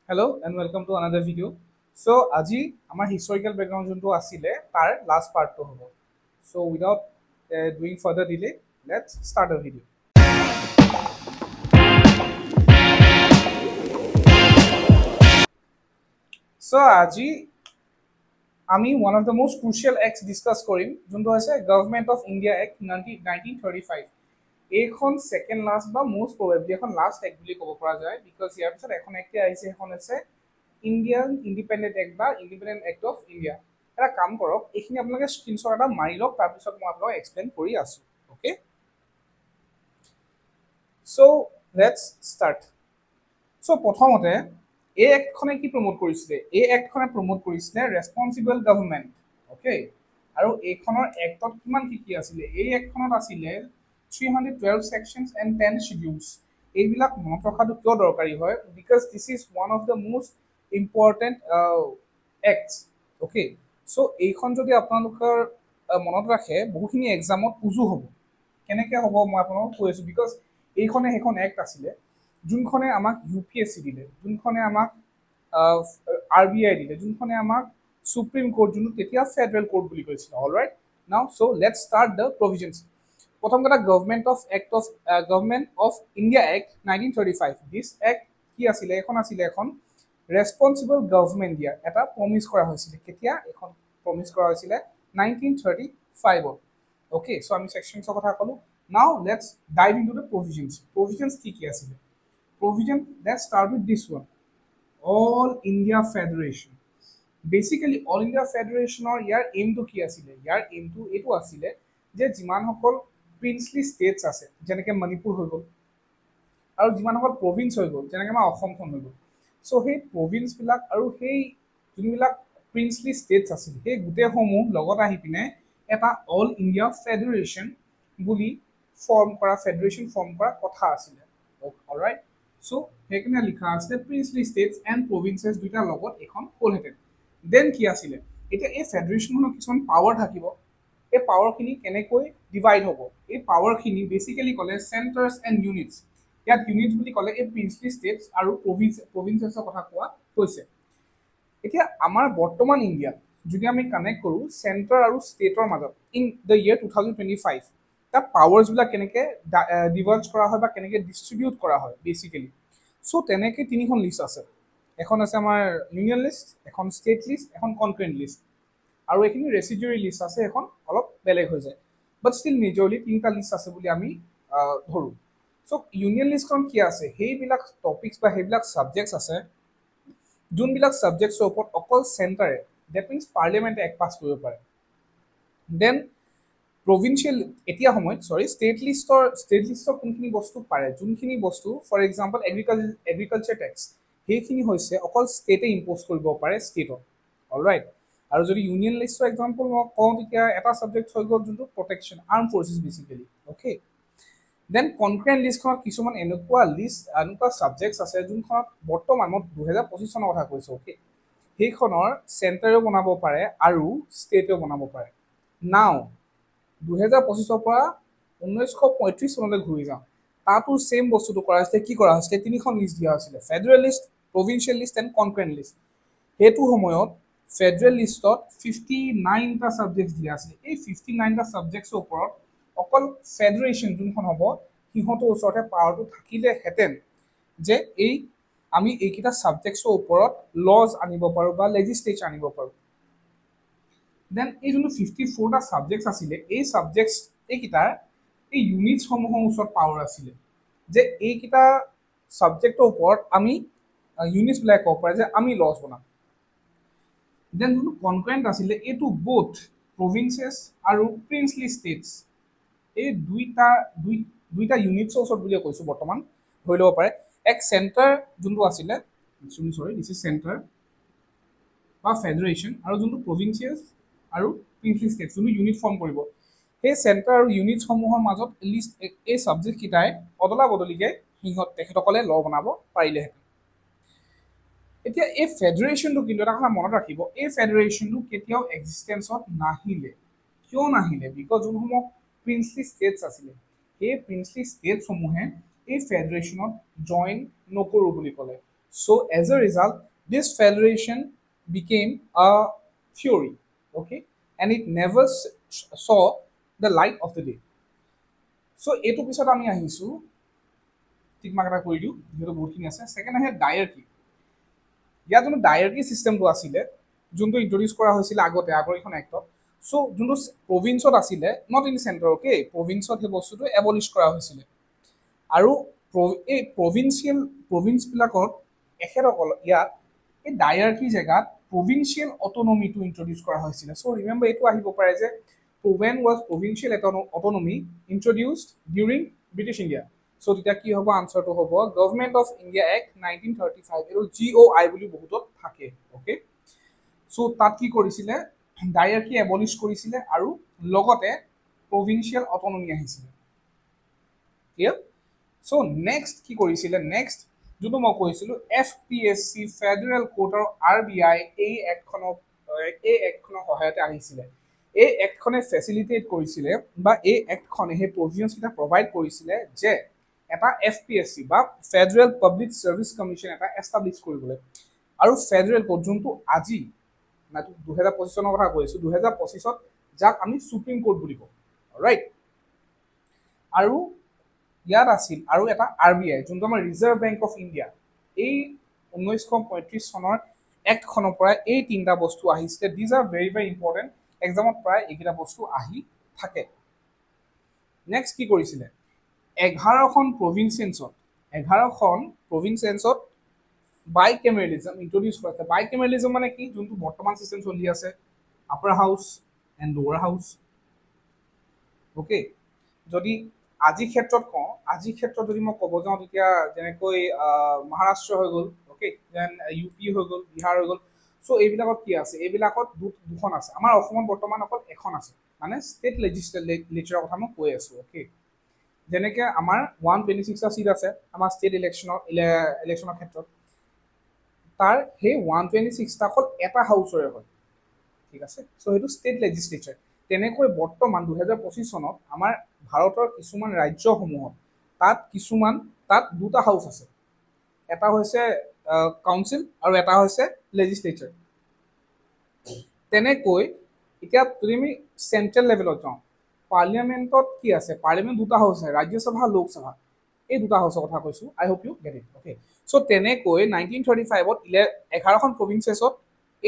Hello and welcome to another video. So আজি আমাৰ historical background যোনটো আছিলে তাৰ last part টো হ'ব. So without doing further delay, let's start the video. So আজি আমি one of the most crucial acts discuss কৰিম যোনটো হৈছে Government of India Act 1935. এইখন second last বা most probably এখন last act বুলি ক'ব পৰা যায় because ইয়াৰ পিছত এখন act আহিছে এখন আছে Indian Independent Act বা Independent Act of India. এটা কাম কৰক এইখিনি আপোনালোকে স্ক্ৰীনশ্বট এটা মাৰি লওক তাৰপিছত মই আপোনালোকক এক্সপ্লেইন কৰি আছো okay so let's start so প্ৰথমতে এই এক্টখনে কি প্ৰমোট কৰিছিলে এই এক্টখনে প্ৰমোট কৰিছিলে ৰেসপন্সিবল গভৰ্নমেন্ট ওকে আৰু এইখনৰ এক্টত কিমান কি কি আছিলে এই এক্টখনত আছিলে 312 sections and 10 schedules এইবিলাক মনত ৰখাটো কিয় দৰকাৰী হয় because this is one of the most important acts okay so এইখন যদি আপোনালোকৰ মনত ৰাখে বহুখিনি এক্সামত উজু হ'ব কেনেকৈ হ'ব মই আপোনালোকক কৈ আছো because এইখনে সেইখন এক্ট আছিলে যোনখনে আমাক ইউপিএসসি দিলে যোনখনে আমাক আরবিআই দিলে যোনখনে আমাক সুপ্রিম কোর্ট যোনটো তেতিয়া ফেডারেল কোর্ট বুলি কৈছিল অলৰাইট নাও সো লেটস স্টাৰ্ট দ্য প্ৰভিজনস প্ৰথম কথা government of India act 1935 this act কি আছিলে এখন আছিলে এখন ৰেসপন্সিবল গভৰ্নমেন্ট দিয়া এটা প্ৰমিস কৰা হৈছিল কেতিয়া এখন প্ৰমিস কৰা হৈছিল 1935 ওকে সো আমি সেকশনসৰ কথা কলো now let's dive into the provisions কি আছিলে provision let's start with this one all India Federation basically all India Federation or year aim to কি আছিলে ইয়াৰ aim to এটো আছিলে যে যিমান সকল প্ৰিন্সলি ষ্টেটস আছে যেনেকৈ মণিপুৰ হৈ গ'ল আৰু যিমান সকল প্ৰভিন্স হৈ গ'ল যেনেকৈ আমাৰ অসমখন হৈ গ'ল সো সেই প্ৰভিন্স বিলাক আৰু সেই যোনবিলাক প্ৰিন্সলি ষ্টেটস আছিল সেই গোটেইসমূহ লগত আহি পিনে এটা অল ইণ্ডিয়া ফেডাৰেশ্যন বুলি ফৰ্ম কৰা কথা আছিলে অলৰাইট সো সেইকাৰণে লিখা আছে প্ৰিন্সলি ষ্টেটস এণ্ড প্ৰভিন্সেছ দুইটাৰ লগত এখন হ'লহেঁতেন দেন কি আছিলে এতিয়া এই ফেডাৰেশ্যনখনৰ কিছুমান পাৱাৰ থাকিব এই পাৱাৰখিনি কেনেকৈ ডিভাইড হ'ব এই পাৱাৰখিনি বেচিকেলি ক'লে চেণ্টাৰ্ছ এণ্ড ইউনিটছ ইয়াত ইউনিটছ বুলি ক'লে এই প্ৰিন্সলি ষ্টেটছ আৰু প্ৰভিন্সেছৰ কথা কোৱা হৈছে এতিয়া আমাৰ বৰ্তমান ইণ্ডিয়াত যদি আমি কানেক্ট কৰোঁ চেণ্টাৰ আৰু ষ্টেটৰ মাজত ইন দ্য ইয়েৰ 2025 তাত পাৱাৰ্ছবিলাক কেনেকৈ ডিভাইড কৰা হয় বা কেনেকৈ ডিষ্ট্ৰিবিউট কৰা হয় বেচিকেলি সো তেনেকৈ তিনিখন লিষ্ট আছে এখন আছে আমাৰ ইউনিয়ন লিষ্ট এখন ষ্টেট লিষ্ট এখন কনক্ৰেণ্ট লিষ্ট আৰু এইখিনি ৰেচিডিউৰি লিষ্ট আছে এখন অলপ বেলেগ হৈ যায় বাট ষ্টিল মেজৰলি তিনিটা লিষ্ট আছে বুলি আমি ধৰোঁ সো ইউনিয়ন লিষ্টখন কি আছে সেইবিলাক টপিকছ বা সেইবিলাক ছাবজেক্টছ আছে যোনবিলাক ছাবজেক্টছৰ ওপৰত অকল চেণ্টাৰে ডেট মিনছ পাৰ্লিয়ামেণ্টে এক পাছ কৰিব পাৰে দেন প্ৰভিন্সিয়েল এতিয়া সময়ত ষ্টেট লিষ্টৰ কোনখিনি বস্তু পাৰে যোনখিনি বস্তু ফৰ এক্সাম্পল এগ্ৰিকালচাৰ টেক্স সেইখিনি হৈছে অকল ষ্টেটে ইম্প'জ কৰিব পাৰে ষ্টেটত অলৰাইট আৰু যদি ইউনিয়ন লিষ্টৰ এক্সাম্পল মই কওঁ তেতিয়া এটা ছাবজেক্ট হৈ গ'ল যোনটো protection arm forces basically okay then concurrent লিষ্টখনত কিছুমান এনেকুৱা ছাবজেক্টছ আছে যোনখনত বৰ্তমান মই 2025 চনৰ কথা কৈছোঁ অ'কে সেইখনৰ চেণ্টাৰেও বনাব পাৰে আৰু ষ্টেটেও বনাব পাৰে নাও 2025 পৰা 1935 চনলৈ ঘূৰি যাওঁ তাতো সেম বস্তুটো কৰা হৈছিলে কি কৰা হৈছিলে তিনিখন লিষ্ট দিয়া হৈছিলে federal list provincial list and concurrent list সেইটো সময়ত ফেডাৰেল লিষ্টত 59টা ছাবজেক্টছ দিয়া আছিলে এই 59টা ছাবজেক্টছৰ ওপৰত অকল ফেডাৰেশ্যন যোনখন হ'ব সিহঁতৰ ওচৰতে পাৱাৰটো থাকিলেহেঁতেন যে আমি এইকেইটা ছাবজেক্টছৰ ওপৰত লজ আনিব পাৰোঁ বা লেজিছলেচাৰ আনিব পাৰোঁ দেন এই যোনটো 54টা ছাবজেক্টছ আছিলে এই ছাবজেক্টছ এইকেইটাৰ এই ইউনিটছসমূহৰ ওচৰত পাৱাৰ আছিলে যে এইকেইটা ছাবজেক্টৰ ওপৰত আমি ইউনিটছবিলাক ক'ব পাৰে যে আমি লজ বনাম দেন যোনটো কনক্ৰেণ্ট আছিলে এইটো বোথ প্ৰভিন্সেছ আৰু প্ৰিন্সলি ষ্টেটছ এই দুইটা ইউনিটছৰ ওচৰত বুলিয়ে কৈছোঁ বৰ্তমান হৈ ল'ব পাৰে এক চেণ্টাৰ যোনটো আছিলে দিছ ইজ চেণ্টাৰ বা ফেডাৰেশ্যন আৰু যোনটো প্ৰভিন্সিয়েছ আৰু প্ৰিন্সলি ষ্টেটছ যোনটো ইউনিট ফৰ্ম কৰিব সেই চেণ্টাৰ আৰু ইউনিটছসমূহৰ মাজত লিষ্ট এই ছাবজেক্টকেইটাই অদলা বদলিকৈ তেখেতসকলে ল বনাব পাৰিলেহেঁতেন এতিয়া এই ফেডাৰেশ্যনটো কিন্তু এটা কথা মনত ৰাখিব এই ফেডাৰেশ্যনটো কেতিয়াও এক্সিষ্টেঞ্চত নাহিলে কিয় নাহিলে বিকজ যোনসমূহ প্ৰিন্সলি ষ্টেটছ আছিলে সেই প্ৰিন্সলি ষ্টেটছসমূহে এই ফেডাৰেশ্যনত জইন নকৰোঁ বুলি ক'লে So as a result, this federation became a theory, okay, and it never saw the light of the day. So এইটো পিছত আমি আহিছো টিক মাৰ্ক এটা কৰি দিওঁ যিহেতু বহুতখিনি আছে ছেকেণ্ড আহে ডায়েৰকি ইয়াত যোনটো ডায়েৰকি চিষ্টেমটো আছিলে যোনটো ইন্ট্ৰডিউচ কৰা হৈছিলে আগতে আগৰ এখন এক্টত চ' যোনটো প্ৰভিন্সত আছিলে নট ইন চেণ্টাৰ অ'কে প্ৰভিন্সত সেই বস্তুটো এবলিছ কৰা হৈছিলে আৰু এই প্ৰভিন্সবিলাকত এখেতসকল ইয়াত এই ডায়াৰকি জেগাত প্ৰভিন্সিয়েল অট'নমিটো ইন্ট্ৰডিউচ কৰা হৈছিলে চ' ৰিমেম্বাৰ এইটো আহিব পাৰে যে when was provincial autonomy introduced during British India? So তেতিয়া কি হ'ব আনসাৰটো হ'ব গভৰ্ণমেণ্ট অফ ইণ্ডিয়া এক্ট 1935 আৰু GOI বুলি বহুতত থাকে ওকে চ' তাত কি কৰিছিলে ডায়াৰকি এবলিছ কৰিছিলে আৰু লগতে প্ৰভিন্সিয়েল অট'নমি আহিছিলে ক্লিয়াৰ চ' নেক্সট কি কৰিছিলে নেক্সট যোনটো মই কৈছিলোঁ FPSC ফেডাৰেল কোৰ্ট আৰু RBI এই এক্টখনৰ সহায়তে আহিছিলে এই এক্টখনে ফেচিলিটেট কৰিছিলে বা এই এক্টখনে সেই প্ৰভিজনছ কেইটা প্ৰভাইড কৰিছিলে যে এটা FPSC বা ফেডাৰেল পাব্লিক চাৰ্ভিচ কমিশ্যন এটা এষ্টাব্লিছ কৰিবলৈ আৰু ফেডাৰেল কোৰ্ট যোনটো আজি 2025 চনৰ কথা কৈছোঁ 2025ত যাক আমি সুপ্ৰিম কোৰ্ট বুলি কওঁ ৰাইট আৰু ইয়াত আছিল আৰু এটা RBI যোনটো আমাৰ ৰিজাৰ্ভ বেংক অফ ইণ্ডিয়া এই 1935 চনৰ এক্টখনৰ পৰা এই তিনিটা বস্তু আহিছিলে these are very very important এক্সামত প্ৰায় এইকেইটা বস্তু আহি থাকে নেক্সট কি কৰিছিলে 11খন প্ৰভিন্সেঞ্চত বাইকেমেৰেলিজম ইন্ট্ৰডিউচ কৰিছে বাইকেমেৰেলিজম মানে কি যোনটো বৰ্তমান চিষ্টেম চলি আছে আপাৰ হাউচ এণ্ড লোৱাৰ হাউচ অ'কে যদি আজিৰ ক্ষেত্ৰত কওঁ আজিৰ ক্ষেত্ৰত যদি মই ক'ব যাওঁ তেতিয়া যেনেকৈ মহাৰাষ্ট্ৰ হৈ গ'ল অ'কে দেন UP হৈ গ'ল বিহাৰ হৈ গ'ল চ' এইবিলাকত কি আছে এইবিলাকত দুখন আছে আমাৰ অসমত বৰ্তমান অকল এখন আছে মানে ষ্টেট লেজিছলেচাৰৰ কথা মই কৈ আছোঁ অ'কে যেনেকৈ আমাৰ 126টা চিট আছে আমাৰ ষ্টেট ইলেকশ্যনৰ ক্ষেত্ৰত তাৰ সেই 126টা অকল এটা হাউচৰে হয় ঠিক আছে চ' সেইটো ষ্টেট লেজিছলেচাৰ তেনেকৈ বৰ্তমান 2025 চনত আমাৰ ভাৰতৰ কিছুমান ৰাজ্যসমূহত তাত দুটা হাউচ আছে এটা হৈছে কাউন্সিল আৰু এটা হৈছে লেজিছলেচাৰ তেনেকৈ এতিয়া যদি আমি চেণ্ট্ৰেল লেভেলত যাওঁ পাৰ্লিয়ামেণ্টত কি আছে পাৰ্লিয়ামেণ্ট দুটা হাউচ আছে ৰাজ্যসভা লোকসভা এই দুটা হাউচৰ কথা কৈছোঁ I hope you get it okay so' তেনেকৈ 1935ত 11খন প্ৰভিন্সেছত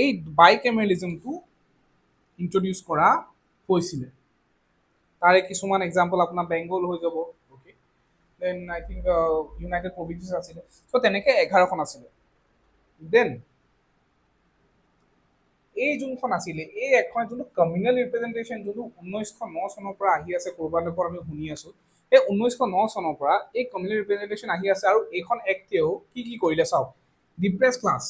এই বাইকেমেৰেলিজমটো ইন্ট্ৰডিউচ কৰা হৈছিলে তাৰে কিছুমান এক্সাম্পল আপোনাৰ বেংগল হৈ যাব okay then I think United Provinces আছিলে চ' তেনেকৈ 11খন আছিলে দেন এই যোনখন আছিলে এই এখন যোনটো কমিউনেল ৰিপ্ৰেজেণ্টেশ্যন যোনটো 1909 চনৰ পৰা আহি আছে ক'ৰবাত আমি শুনি আছোঁ এই 1909 চনৰ পৰা এই কমিউনেল ৰিপ্ৰেজেণ্টেশ্যন আহি আছে আৰু এইখন এক্টেও কি কৰিলে চাওক ডিপ্ৰেছ ক্লাছ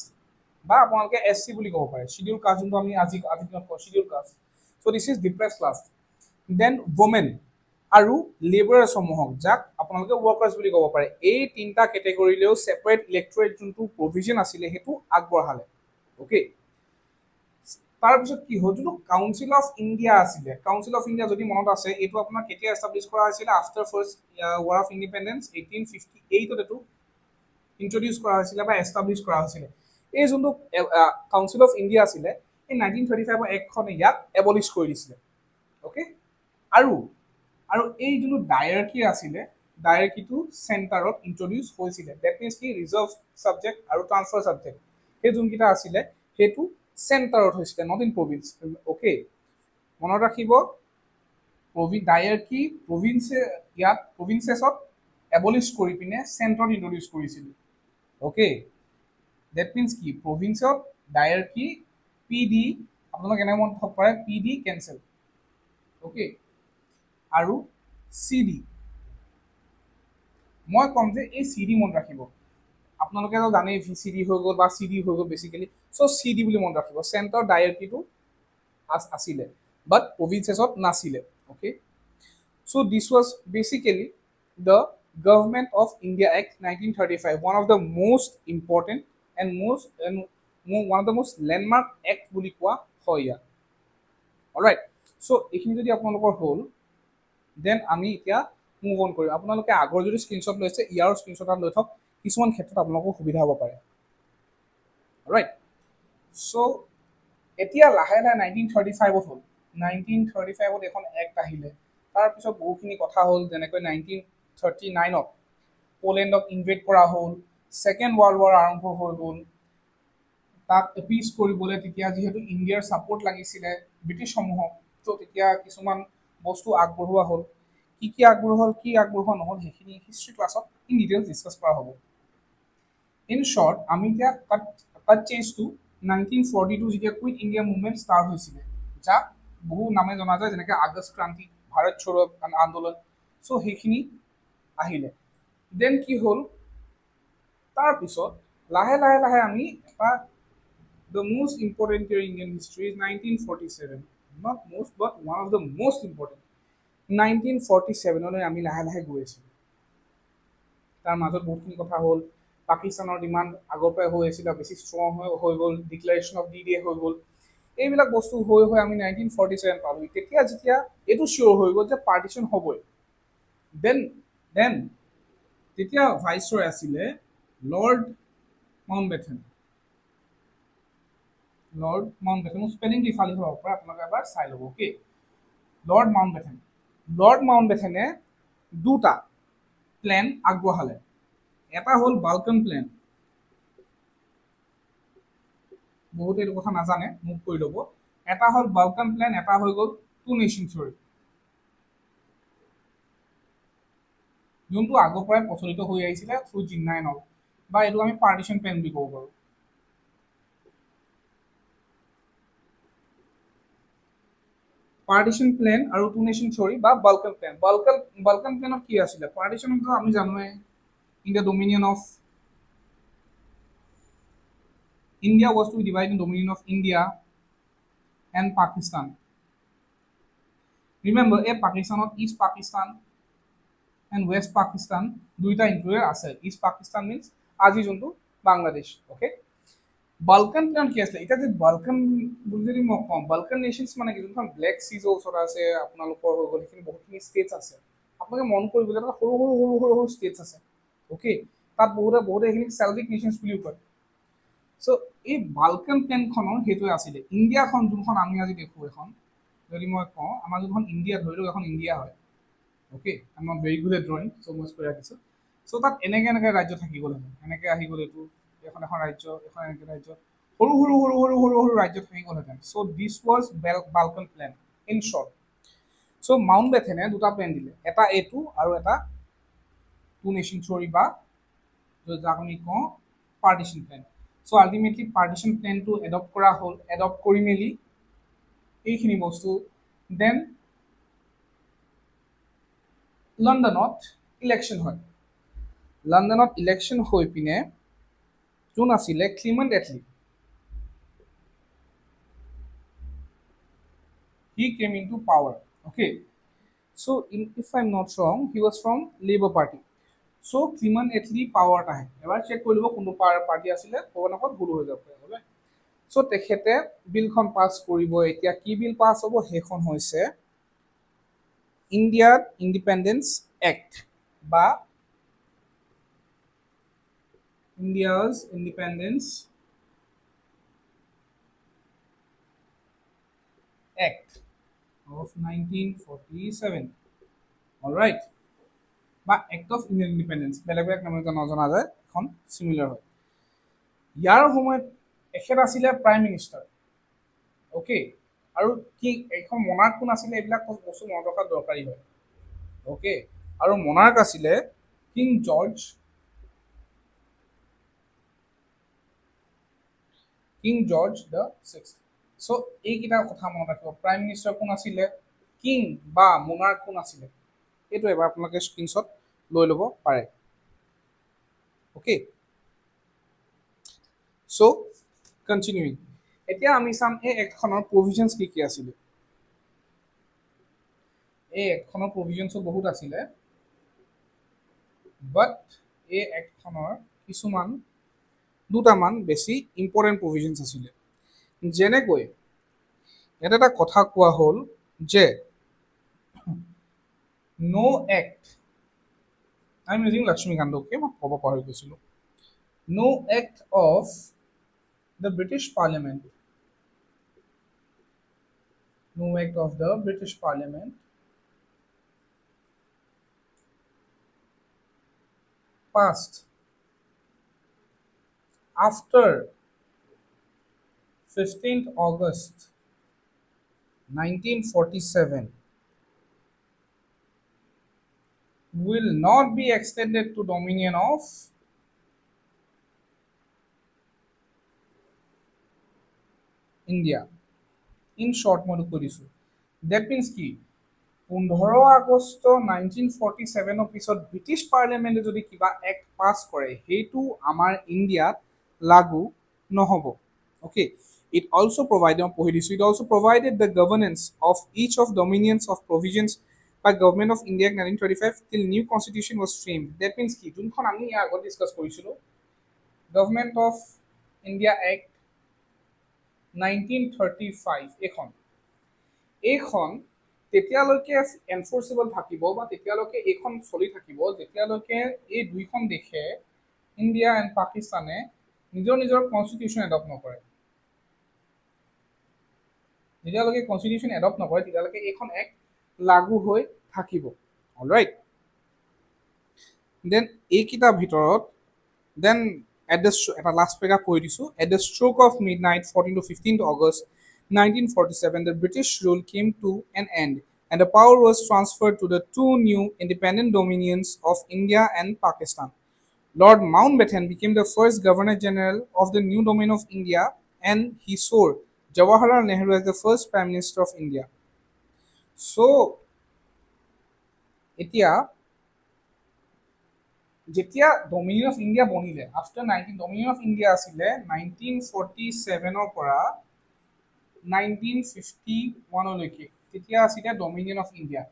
বা আপোনালোকে SC বুলি ক'ব পাৰে শিডিউল কাষ্ট যোনটো আমি আজি দিনত কওঁ schedule caste so' this is depressed class then women আৰু লেবাৰসমূহক যাক আপোনালোকে ৱৰ্কাৰ্ছ বুলি ক'ব পাৰে এই তিনিটা কেটেগৰীলৈও ছেপাৰেট ইলেক্টৰেট যোনটো প্ৰভিজন আছিলে সেইটো আগবঢ়ালে অ'কে তাৰপিছত কি হ'ল যোনটো কাউন্সিল অফ ইণ্ডিয়া আছিলে কাউন্সিল অফ ইণ্ডিয়া যদি মনত আছে এইটো আপোনাৰ কেতিয়া এষ্টাব্লিছ কৰা হৈছিলে after first war of independence 1858ত এইটো ইন্ট্ৰডিউচ কৰা হৈছিলে বা এষ্টাব্লিছ কৰা হৈছিলে এই যোনটো কাউন্সিল অফ ইণ্ডিয়া আছিলে এই 1935ৰ এক্টখনে ইয়াক এবলিছ কৰি দিছিলে অ'কে আৰু এই যোনটো ডায়াৰকি আছিলে ডায়াৰকিটো চেণ্টাৰত ইন্ট্ৰডিউচ হৈছিলে ডেট মিনছ কি ৰিজাৰ্ভ ছাবজেক্ট আৰু ট্ৰান্সফাৰ ছাবজেক্ট সেই যোনকেইটা আছিলে সেইটো চেণ্টাৰত হৈছিলে নট ইন প্ৰভিন্স অ'কে মনত ৰাখিব ডায়াৰকি প্ৰভিন্সেছত এবলিছ কৰি পিনে চেণ্টাৰত ইন্ট্ৰডিউচ কৰিছিলে অ'কে ডেট মিনছ কি প্ৰভিন্সত ডায়াৰকি PD আপোনালোক কেনেকৈ মনত থ'ব পাৰে PD কেঞ্চেল অ'কে আৰু CD মই ক'ম যে এই CD মনত ৰাখিব আপোনালোকে জানেই VCD হৈ গ'ল বা CD হৈ গ'ল বেচিকেলি চ' CD বুলি মনত ৰাখিব চেণ্টাৰ ডায়াৰকিটো আছিলে বাট প্ৰভিন্সেছত নাছিলে okay so' this was basically the government of India act 1935 one of the most important and one of the most landmark act বুলি কোৱা হয় ইয়াত অলৰাইট চ' এইখিনি যদি আপোনালোকৰ হ'ল দেন আমি এতিয়া মুভ অন কৰিম আপোনালোকে আগৰ যদি স্ক্ৰীনশ্বট লৈছে ইয়াৰ স্ক্ৰীনশ্বট লৈ থওক কিছুমান ক্ষেত্ৰত আপোনালোকৰ সুবিধা হ'ব পাৰে ৰাইট। চ' এতিয়া লাহে লাহে 1935 হ'ল। 1935 এখন এক্ট আহিলে। তাৰপিছত বহুখিনি কথা হ'ল, যেনেকৈ 1939 পলেণ্ডক ইনভেড কৰা হ'ল, ছেকেণ্ড ৱৰ্ল্ড ৱাৰ আৰম্ভ হৈ গ'ল। তাক এপিজ কৰিবলৈ তেতিয়া যিহেতু ইণ্ডিয়াৰ ছাপৰ্ট লাগিছিলে ব্ৰিটিছসমূহক, ত' তেতিয়া কিছুমান বস্তু আগবঢ়োৱা হ'ল। কি আগবঢ়োৱা হ'ল, কি আগবঢ়োৱা নহ'ল, সেইখিনি হিষ্ট্ৰী ক্লাছত ইন ডিটেইলছ ডিছকাছ কৰা হ'ব। ইন শ্বৰ্ট, আমি এতিয়া কাট চেঞ্জ টু 1942 যেতিয়া কুইট ইণ্ডিয়া মুভমেণ্ট ষ্টাৰ্ট হৈছিলে, যাক বহু নামে জনা যায়, যেনেকৈ আগষ্ট ক্ৰান্তি, ভাৰত চৌৰ আন্দোলন। চ' সেইখিনি আহিলে। দেন কি হ'ল, তাৰপিছত লাহে লাহে লাহে আমি এটা the most important year in Indian history is 1947. Not most, but one of the most important. 1947 আমি লাহে লাহে গৈ আছোঁ। তাৰ মাজত বহুতখিনি কথা হ'ল। পাকিস্তানৰ ডিমাণ্ড আগৰ পৰাই হৈ আছিলে, বেছি ষ্ট্ৰং হৈ গ'ল, ডিক্লেৰেশ্যন অফ ডি হৈ গ'ল। এইবিলাক বস্তু হৈ হৈ আমি 1947 পালোঁ। তেতিয়া যেতিয়া এইটো চিয়'ৰ হৈ গ'ল যে পাৰ্টিশ্যন হ'বই, দেন দেন তেতিয়া ভাইচৰয় আছিলে লৰ্ড মাউণ্টবেটেন। লৰ্ড মাউণ্টবেটেন, মোৰ স্পেলিংটো ইফালে হ'ব পাৰে, আপোনালোকে এবাৰ চাই ল'ব। Okay, lord Mountbatten. লৰ্ড মাউণ্টবেটেনে দুটা প্লেন আগবঢ়ালে। এটা হ'ল বাল্কান প্লেন, বহুতে এইটো কথা নাজানে, মোক কৈ ল'ব। এটা হ'ল বাল্কান প্লেন, এটা হৈ গ'ল টু নেশ্যন থিয়ৰী, যোনটো আগৰ পৰাই প্ৰচলিত হৈ আহিছিলে থ্ৰু জিন্নাই নল, বা এইটো আমি পাৰ্টিশ্যন প্লেন বুলি ক'ব পাৰোঁ। পাৰ্টিশ্যন প্লেন আৰু টু নেশ্যন থিয়ৰী বা বাল্কান প্লেন। বাল্কান প্লেনত কি আছিলে, পাৰ্টিশ্যনতো আমি জানোৱে, in the dominion of India was to be divided in dominion of India and Pakistan. Remember, Pakistan, East Pakistan and West Pakistan, দুইটা ইনক্লুডেড আছে। ইষ্ট পাকিস্তান মিনছ আজি যোনটো বাংলাদেশ। অ'কে, বাল্কান প্লেন কি আছিলে? এতিয়া যে বাল্কান বুলি যদি মই কওঁ, বাল্কান নেশ্যনছ মানে কি, যোনখন ব্লেক চিজৰ ওচৰত আছে, আপোনালোকৰ হৈ গ'ল, সেইখিনি বহুতখিনি ষ্টেটছ আছে। আপোনালোকে মন কৰিব যে তাত সৰু সৰু সৰু সৰু সৰু ষ্টেটছ আছে। অ'কে, তাত বহুতে এইখিনিক চেল্টিক নেশ্যনছ বুলিও কয়। চ' এই বাল্কান প্লেনখনৰ সেইটোৱে আছিলে। ইণ্ডিয়াখন যোনখন আমি আজি দেখোঁ, এখন যদি মই কওঁ, আমাৰ যোনখন ইণ্ডিয়া, ধৰি লওক এখন ইণ্ডিয়া হয়। Okay, I am not very good at drawing, so' মই কৈ ৰাখিছোঁ। চ' তাত এনেকৈ ৰাজ্য থাকি গ'ল, এনেকৈ আহি গ'ল এইটো, এখন এখন ৰাজ্য, এখন এনেকৈ ৰাজ্য, সৰু সৰু সৰু সৰু সৰু সৰু ৰাজ্য থাকি গ'লহেঁতেন। So' this was Balkan plan in short. So' মাউণ্টবেটেনে দুটা প্লেন দিলে, এটা এইটো আৰু এটা টু নেশ্যন থিয়ৰী বা যাক আমি কওঁ পাৰ্টিশ্যন প্লেন। চ' আল্টিমেটলি পাৰ্টিশ্যন প্লেনটো এডপ্ট কৰা হ'ল। এডপ্ট কৰি মেলি এইখিনি বস্তু দেন লণ্ডনত ইলেকশ্যন হয়। লণ্ডনত ইলেকশ্যন হৈ পিনে যোন আছিলে Clement Attlee, he came into power. Okay, so if I'm not wrong, he was from Labour Party. So Clement Attlee পাৱাৰত আহে। এবাৰ চেক কৰি ল'ব কোনটো পাৰ্টি আছিলে, ক'ৰবাত ভুল হৈ যাব পাৰে। চ' তেখেতে বিলখন পাছ কৰিব। এতিয়া কি বিল পাছ হ'ব, সেইখন হৈছে ইণ্ডিয়াত ইণ্ডিপেণ্ডেঞ্চ এক্ট বা India's independence act of 1947। Alright, বা এক্ট অফ ইণ্ডিয়ান ইণ্ডিপেণ্ডেঞ্চ, বেলেগ বেলেগ নামে নজনা যায়, এখন চিমিলাৰ হয়। ইয়াৰ সময়ত এখেত আছিলে প্ৰাইম মিনিষ্টাৰ। অ'কে, আৰু কি এখন মনাৰ্ক কোন আছিলে, এইবিলাক বস্তু মনত ৰখাত দৰকাৰী হয়। অ'কে, আৰু মনাৰ্ক আছিলে কিং জৰ্জ দ্য ছিক্সথ। চ' এইকেইটা কথা মনত ৰাখিব। প্ৰাইম মিনিষ্টাৰ কোন আছিলে, কিং বা মোনাৰ্ক কোন আছিলে, এইটো এবাৰ আপোনালোকে স্ক্ৰীনশ্বট লৈ ল'ব পাৰে। অ'কে, চ' কণ্টিনিউইং, এতিয়া আমি চাম এই এক্টখনৰ প্ৰভিজনছ কি কি আছিলে। এই এক্টখনৰ প্ৰভিজনছো বহুত আছিলে, বাট এই এক্টখনৰ কিছুমান দুটামান বেছি ইম্পৰ্টেণ্ট প্ৰভিজনছ আছিলে। যেনেকৈ ইয়াত এটা কথা কোৱা হ'ল যে no' act, I am using Laxmikanth, মই ক'ব পাহৰি গৈছিলোঁ, no' act of 1947 shall be executed without president approval. 'No' act of 1947 shall be executed without president approval. 'No' act of 1947 shall be executed without president approval. The British Parliament, no act of the British Parliament passed after 15th August 1947 will not be extended to dominion of India. In short, মই কৈ দিছোঁ date means কি 15 আগষ্ট 1947 পিছত British পাৰ্লিয়ামেণ্টে যদি কিবা act পাছ কৰে সেইটো আমাৰ ইণ্ডিয়াত লাগু নহ'ব অ'কে ইট অলছ' প্ৰভাইডেড মই পঢ়ি দিছোঁ it also' provided the governance of each of dominions of provisions by Government of India in 1935 till new constitution was framed. That means কি যোনখন আমি ইয়াৰ আগত ডিছকাছ কৰিছিলোঁ Government of India Act 1935 এইখন তেতিয়ালৈকে এনফৰ্চেবল থাকিব বা তেতিয়ালৈকে এইখন চলি থাকিব যেতিয়ালৈকে এই দুইখন দেশে ইণ্ডিয়া এণ্ড পাকিস্তানে নিজৰ নিজৰ কনষ্টিটিউশ্যন এডপ্ট নকৰে যেতিয়ালৈকে কনষ্টিটিউশ্যন এডপ্ট নকৰে তেতিয়ালৈকে এইখন এক্ট লাগু হৈ থাকিব অলৰাইট দেন এইকেইটাৰ ভিতৰত দেন at the এটা লাষ্ট পেৰাগ্ৰাফ কৈ দিছোঁ at the stroke of midnight 14 to 15th August 1947 the British rule came to an end and the power was transferred to the two new independent dominions of India and Pakistan. Lord Mountbatten became the first Governor General of the new domain of India and he swore Jawaharlal Nehru as the first Prime Minister of India. So এতিয়া যেতিয়া dominion of India বনিলে after dominion of India আছিলে 1947 পৰা 1951লৈকে তেতিয়া আছিলে dominion of India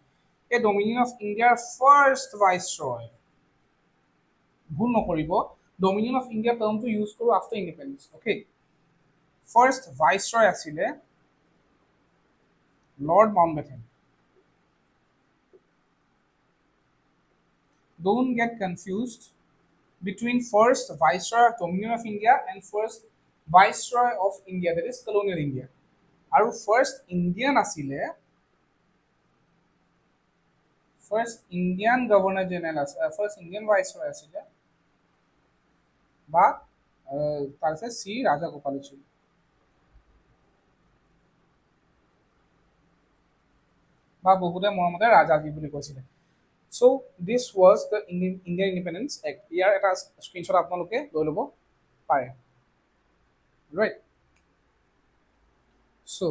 এই dominion of ইণ্ডিয়াৰ ফাৰ্ষ্ট ভাইচৰয় ভুল নকৰিব ডমিনিয়ন অফ ইণ্ডিয়া টাৰ্মটো ইউজ কৰোঁ after independence okay first viceroy আছিলে Lord Mountbatten Don't get confused between first Viceroy of Dominion of India and first Viceroy of India, that is colonial India. Our first Indian asile, first Indian Governor General, first Indian Viceroy asile, but tarse C. Raja Gopalachari. বা বহুতে মৰমতে ৰাজাজী বুলি কৈছিলে So this was the Indian Independence Act. Here এটা screenshot আপোনালোকে লৈ ল'ব পাৰে ৰাইট so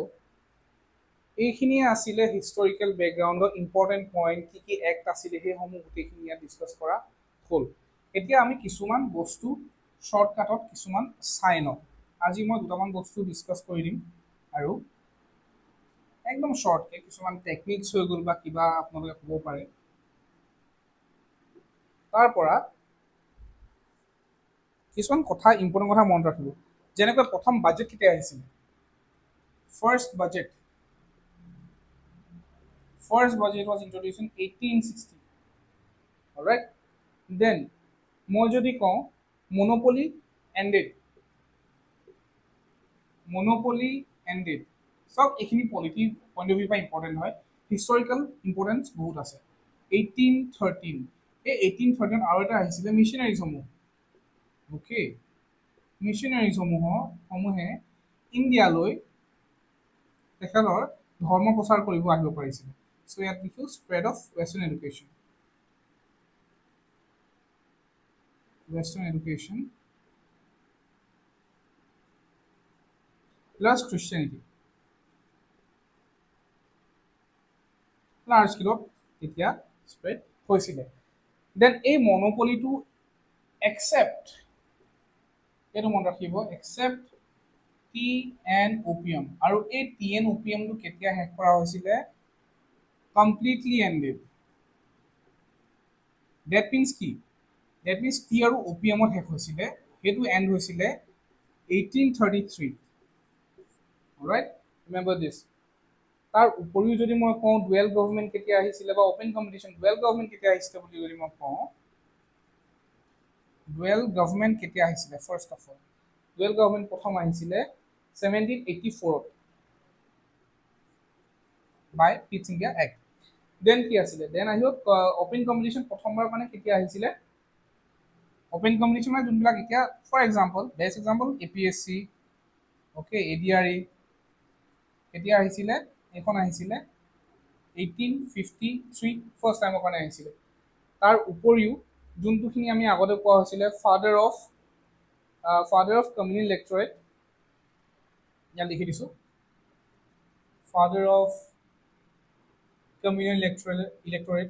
এইখিনিয়ে আছিলে হিষ্টৰিকেল বেকগ্ৰাউণ্ডৰ ইম্পৰ্টেণ্ট পইণ্ট কি কি এক্ট আছিলে সেইসমূহ গোটেইখিনি ইয়াত ডিছকাছ কৰা হ'ল এতিয়া আমি কিছুমান বস্তু শ্বৰ্টকাটত কিছুমান চাই লওঁ আজি মই দুটামান বস্তু ডিছকাছ কৰি দিম আৰু একদম শ্বৰ্টকে কিছুমান টেকনিক্স হৈ গ'ল বা কিবা আপোনালোকে ক'ব পাৰে তাৰ পৰা কিছুমান কথা ইম্পৰ্টেণ্ট কথা মনত ৰাখিব যেনেকৈ প্ৰথম বাজেট কেতিয়া আহিছিল first budget was introduced in 1860 alright then মই যদি কওঁ monopoly ended সব এইখিনি পলিটি পইণ্ট অফ ভিউ পৰা ইম্পৰ্টেণ্ট হয় হিষ্টৰিকেল ইম্পৰ্টেঞ্চ বহুত আছে 1813 এই 1813 আৰু এটা আহিছিলে মিছনেৰিজসমূহ অ'কে মিছনেৰিজসমূহে ইণ্ডিয়ালৈ তেখেতৰ ধৰ্ম প্ৰচাৰ কৰিব আহিব পাৰিছিলে চ' ইয়াত লিখিছোঁ spread of western education plus Christianity large স্কেলত তেতিয়া স্প্ৰেড হৈছিলে দেন এই মনোপলিটো একচেপ্ট এইটো মনত ৰাখিব একচেপ্ট টি এন অপিয়াম আৰু এই টি এন অপিয়ামটো কেতিয়া শেষ কৰা হৈছিলে কমপ্লিটলি এণ্ডেড ডেট মিনছ কি ডেট মিনছ টি আৰু অপিয়ামত শেষ হৈছিলে সেইটো এণ্ড হৈছিলে 1833 অলৰাইট ৰিমেম্বাৰ দিছ তাৰ উপৰিও যদি মই কওঁ ডুৱেল গভৰ্ণমেণ্ট কেতিয়া আহিছিলে বা অপেন কম্পিটিশ্যন ডুৱেল গভৰ্ণমেণ্ট কেতিয়া আহিছিলে বুলি যদি মই কওঁ ডুৱেল গভৰ্ণমেণ্ট কেতিয়া আহিছিলে first of all dual government প্ৰথম আহিছিলে 1784 বাই পিটছ ইণ্ডিয়া এক্ট। দেন কি আছিলে, দেন আহিব অপেন কম্পিটিশ্যন প্ৰথমবাৰ মানে কেতিয়া আহিছিলে, অপেন কম্পিটিশ্যন মানে যোনবিলাক এতিয়া for example best example APSC, okay ADRE কেতিয়া আহিছিলে, এইখন আহিছিলে 1853 ফাৰ্ষ্ট টাইমৰ কাৰণে আহিছিলে। তাৰ উপৰিও যোনটোখিনি আমি আগতে কোৱা হৈছিলে ফাদাৰ অফ কমিউনেল ইলেক্টৰেট, ইয়াত লিখি দিছোঁ, ফাদাৰ অফ কমিউনেল ইলেক্টৰেট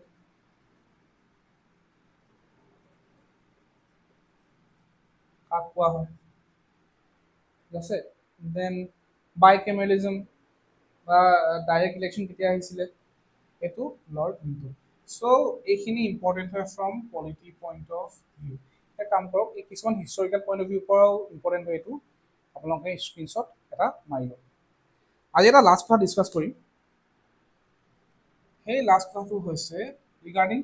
কাক কোৱা হয়, ঠিক আছে। দেন বাইকেমেলিজম বা ডাইৰেক্ট ইলেকশ্যন কেতিয়া আহিছিলে, এইটো লৰ্ড লিটন। চ' এইখিনি ইম্পৰ্টেণ্ট হয় from polity point of view. এটা কাম কৰক, এই কিছুমান হিষ্টৰিকেল পইণ্ট অফ ভিউৰ পৰাও ইম্পৰ্টেণ্ট হয় এইটো, আপোনালোকে স্ক্ৰীনশ্বট এটা মাৰি লওক। আজি এটা লাষ্ট কথা ডিছকাছ কৰিম, সেই লাষ্ট কথাটো হৈছে ৰিগাৰ্ডিং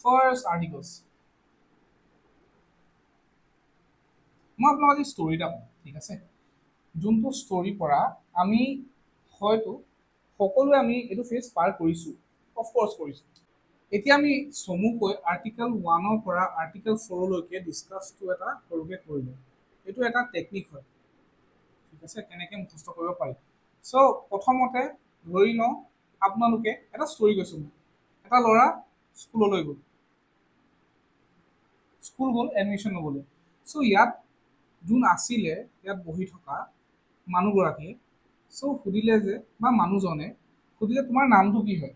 ফাৰ্ষ্ট আৰ্টিকলছ। মই আপোনাক আজি ষ্টৰি এটা কওঁ, ঠিক আছে, যোনটো ষ্টৰিৰ পৰা আমি হয়তো সকলোৱে আমি এইটো ফেজ পাৰ কৰিছোঁ, অফক'ৰ্চ কৰিছোঁ। এতিয়া আমি চমুকৈ আৰ্টিকল 1 পৰা আৰ্টিকল 4লৈকে ডিছকাছটো এটা সৰুকৈ কৰিলোঁ। এইটো এটা টেকনিক হয়, ঠিক আছে, কেনেকৈ মুখস্থ কৰিব পাৰি। চ' প্ৰথমতে ধৰি লওঁ আপোনালোকে এটা ষ্টৰি কৈছোঁ, মই এটা ল'ৰা স্কুললৈ গ'ল, স্কুল গ'ল এডমিশ্যন ল'বলৈ। চ' ইয়াত যোন আছিলে ইয়াত বহি থকা মানুহগৰাকীয়ে চ' সুধিলে যে, বা মানুহজনে সুধিলে তোমাৰ নামটো কি হয়,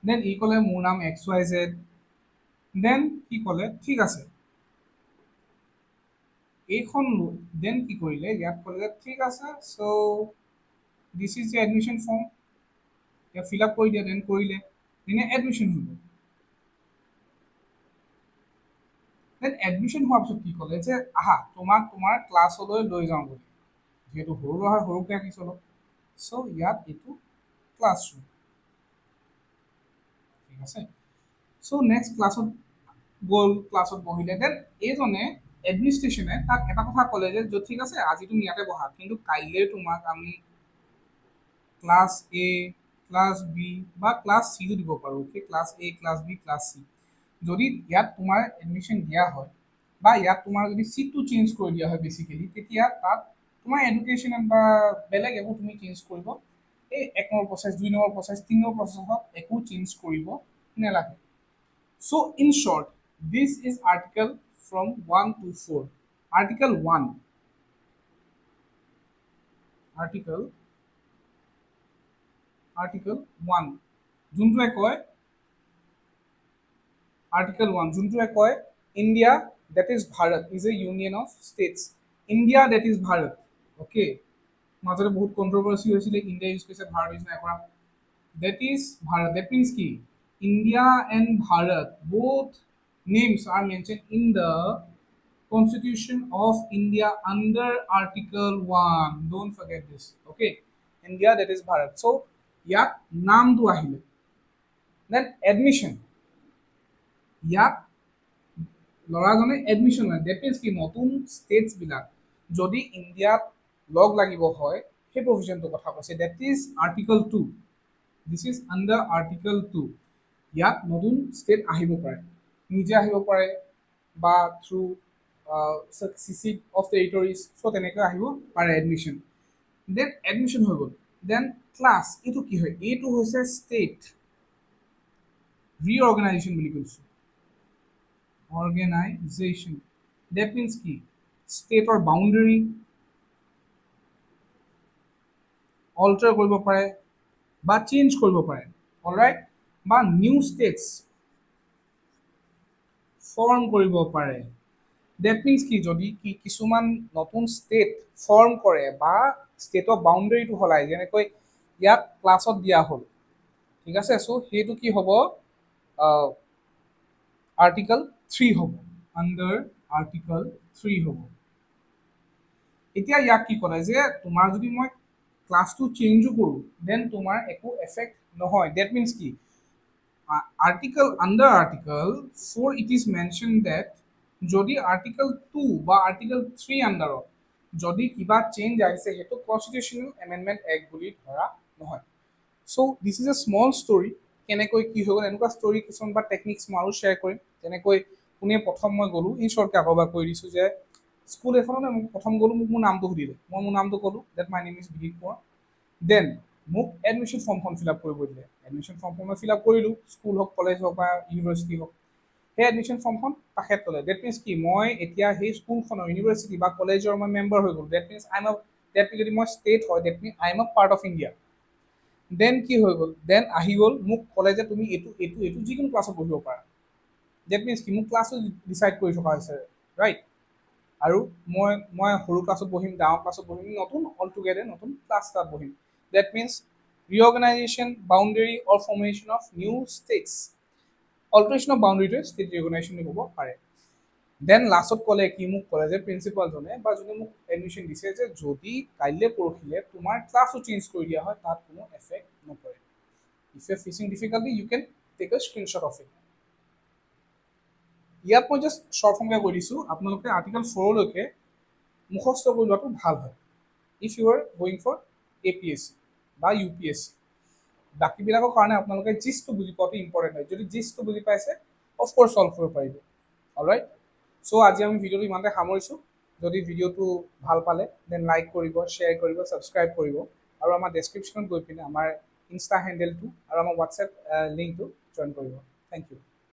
দেন ই ক'লে মোৰ নাম XYZ। দেন কি ক'লে, ঠিক আছে এইখন, দেন কি কৰিলে ইয়াত ক'লে যে ঠিক আছে so' this is the admission form, ইয়াত ফিল আপ কৰি দিয়া, দেন কৰিলে, দেন এডমিশ্যন হৈ গ'ল। দেন এডমিশ্যন হোৱাৰ পিছত কি ক'লে যে আহা তোমাক তোমাৰ ক্লাছলৈ লৈ যাওঁ বুলি, যিহেতু সৰু ল'ৰা সৰুকৈ আঁকিছোঁ অলপ। চ' ইয়াত এইটো ক্লাছৰুম, ঠিক আছে। চ' নেক্সট ক্লাছত গ'ল, ক্লাছত বহিলে। দেন এইজনে এডমিনিষ্ট্ৰেশ্যনে তাক এটা কথা ক'লে যে ঠিক আছে আজি তুমি ইয়াতে বহা, কিন্তু কাইলৈ তোমাক আমি ক্লাছ A, ক্লাছ B বা ক্লাছ Cটো দিব পাৰোঁ, okay, class A, class B, class C। যদি ইয়াত তোমাৰ এডমিশ্যন দিয়া হয় বা ইয়াত তোমাৰ যদি চিটটো চেঞ্জ কৰি দিয়া হয় বেচিকেলি, তেতিয়া তাত তোমাৰ এডুকেশ্যন বা বেলেগ একো তুমি চেঞ্জ কৰিব, এই 1 number process, 2 number process, 3 number প্ৰচেছত একো চেঞ্জ কৰিব নালাগে। So' in short this is article from 1 to 4। Article 1, article 1 যোনটোৱে কয়, আৰ্টিকল 1 যোনটোৱে কয় India that is Bharat is a union of states, India that is Bharat, okay. মাজতে বহুত কণ্ট্ৰভাৰ্চি হৈছিলে, ইণ্ডিয়া ইউজ কৰিছে ভাৰত ইউজ নাই কৰা। That is Bharat, that means কি India and Bharat both names are mentioned in the Constitution of India under Article 1. Don't forget this. Okay. India that is Bharat. So, ইয়াত নামটো আহিলে। Then admission. ইয়াত ল'ৰাজনে admission লয়, ডেট মিনছ কি নতুন ষ্টেটছবিলাক যদি ইণ্ডিয়াত লগ লাগিব হয়, সেই প্ৰভিজনটোৰ কথা কৈছে। That is article 2। This is under article 2। ইয়াত নতুন ষ্টেট আহিব পাৰে, নিজে আহিব পাৰে বা থ্ৰু চিচিভ অফ টেৰিটৰিজ, চ' তেনেকৈ আহিব পাৰে এডমিশ্যন। দেন এডমিশ্যন হৈ গ'ল। দেন ক্লাছ, এইটো কি হয়, এইটো হৈছে ষ্টেট ৰিঅৰ্গেনাইজেশ্যন বুলি কৈছোঁ, অৰ্গেনাইজেশ্যন। ডেট মিনছ কি ষ্টেটৰ বাউণ্ডেৰী অল্টাৰ কৰিব পাৰে বা চেঞ্জ কৰিব পাৰে, অলৰাইট, বা নিউ ষ্টেটছ ফৰ্ম কৰিব পাৰে। ডেট মিনছ কি যদি কিছুমান নতুন ষ্টেট ফৰ্ম কৰে বা ষ্টেটৰ বাউণ্ডেৰীটো সলায়, যেনেকৈ ইয়াত ক্লাছত দিয়া হ'ল, ঠিক আছে। চ' সেইটো কি হ'ব, আৰ্টিকল 3 হ'ব, আণ্ডাৰ আৰ্টিকল 3 হ'ব। এতিয়া ইয়াক কি ক'লে যে তোমাৰ যদি মই ক্লাছটো চেঞ্জো কৰোঁ দেন তোমাৰ একো এফেক্ট নহয়। ডেট মিনছ কি article under article 4 it is mention that যদি আৰ্টিকল 2 বা আৰ্টিকল 3 আণ্ডাৰত যদি কিবা চেঞ্জ আহিছে সেইটো কনষ্টিটিউশ্যনেল এমেণ্ডমেণ্ট এক্ট বুলি ধৰা নহয়। So' this is a small story, কেনেকৈ কি হৈ গ'ল এনেকুৱা ষ্টৰী কিছুমান বা টেকনিক্স মই আৰু শ্বেয়াৰ কৰিম। যেনেকৈ পোনে প্ৰথম মই গ'লোঁ, ইন শ্বৰ্টকৈ আকৌ এবাৰ কৈ দিছোঁ যে স্কুল এখনতে মোক প্ৰথম গ'লোঁ, মোক মোৰ নামটো সুধিলে, মই মোৰ নামটো ক'লোঁ, date my name is Bidit Konwar. Then মোক এডমিশ্যন ফৰ্মখন ফিল আপ কৰিব দিলে, এডমিশ্যন ফৰ্মখন মই ফিল আপ কৰিলোঁ, স্কুল হওক কলেজ হওক বা ইউনিভাৰ্চিটি হওক। সেই এডমিশ্যন ফৰ্মখন তেখেত ল'লে। ডেট মিনছ কি মই এতিয়া সেই স্কুলখনৰ ইউনিভাৰ্চিটি বা কলেজৰ মই মেম্বাৰ হৈ গ'লোঁ। That means I am that যদি মই ষ্টেট হয়, that means I am a part of India. Then কি হৈ গ'ল, দেন আহি গ'ল মোক ক'লে যে তুমি এইটো এইটো এইটো যিকোনো ক্লাছত বহিব পাৰা। ডেট মিনছ কি মোক ক্লাছো ডিচাইড কৰি থকা হৈছে, ৰাইট? আৰু মই সৰু ক্লাছত বহিম, ডাঙৰ ক্লাছত বহিম, নতুন অল টুগেডাৰ নতুন ক্লাছ তাত বহিম। That means reorganization boundary or formation of new states, alteration of বাউণ্ডেৰীটোৱে ষ্টেট ৰিঅৰ্গেনাইজেশ্যন হ'ব পাৰে। দেন লাষ্টত ক'লে কি মোক ক'লে যে প্ৰিন্সিপালজনে বা যোনে মোক এডমিশ্যন দিছে যে যদি কাইলৈ পৰহিলে তোমাৰ ক্লাছো চেঞ্জ কৰি দিয়া হয় তাত কোনো এফেক্ট নপৰে। If you are facing difficulty you can take a screenshot of it. ইয়াত মই জাষ্ট শ্বৰ্ট ফৰ্মকৈ কৈ দিছোঁ, আপোনালোকে আৰ্টিকল 4লৈকে মুখস্থ কৰি লোৱাটো ভাল হয় if you are going for APSC বা UPSC। বাকীবিলাকৰ কাৰণে আপোনালোকে জিষ্টটো বুজি পোৱাটো ইম্পৰ্টেণ্ট হয়। যদি জিষ্টটো বুজি পাইছে অফক'ৰ্চ ছল্ভ কৰিব পাৰিব। অলৰাইট, চ' আজি আমি ভিডিঅ'টো ইমানতে সামৰিছোঁ। যদি ভিডিঅ'টো ভাল পালে দেন লাইক কৰিব, শ্বেয়াৰ কৰিব, ছাবস্ক্ৰাইব কৰিব, আৰু আমাৰ ডেছক্ৰিপশ্যনত গৈ পিনে আমাৰ ইনষ্টা হেণ্ডেলটো আৰু আমাৰ হোৱাটছএপ লিংকটো জইন কৰিব। Thank U.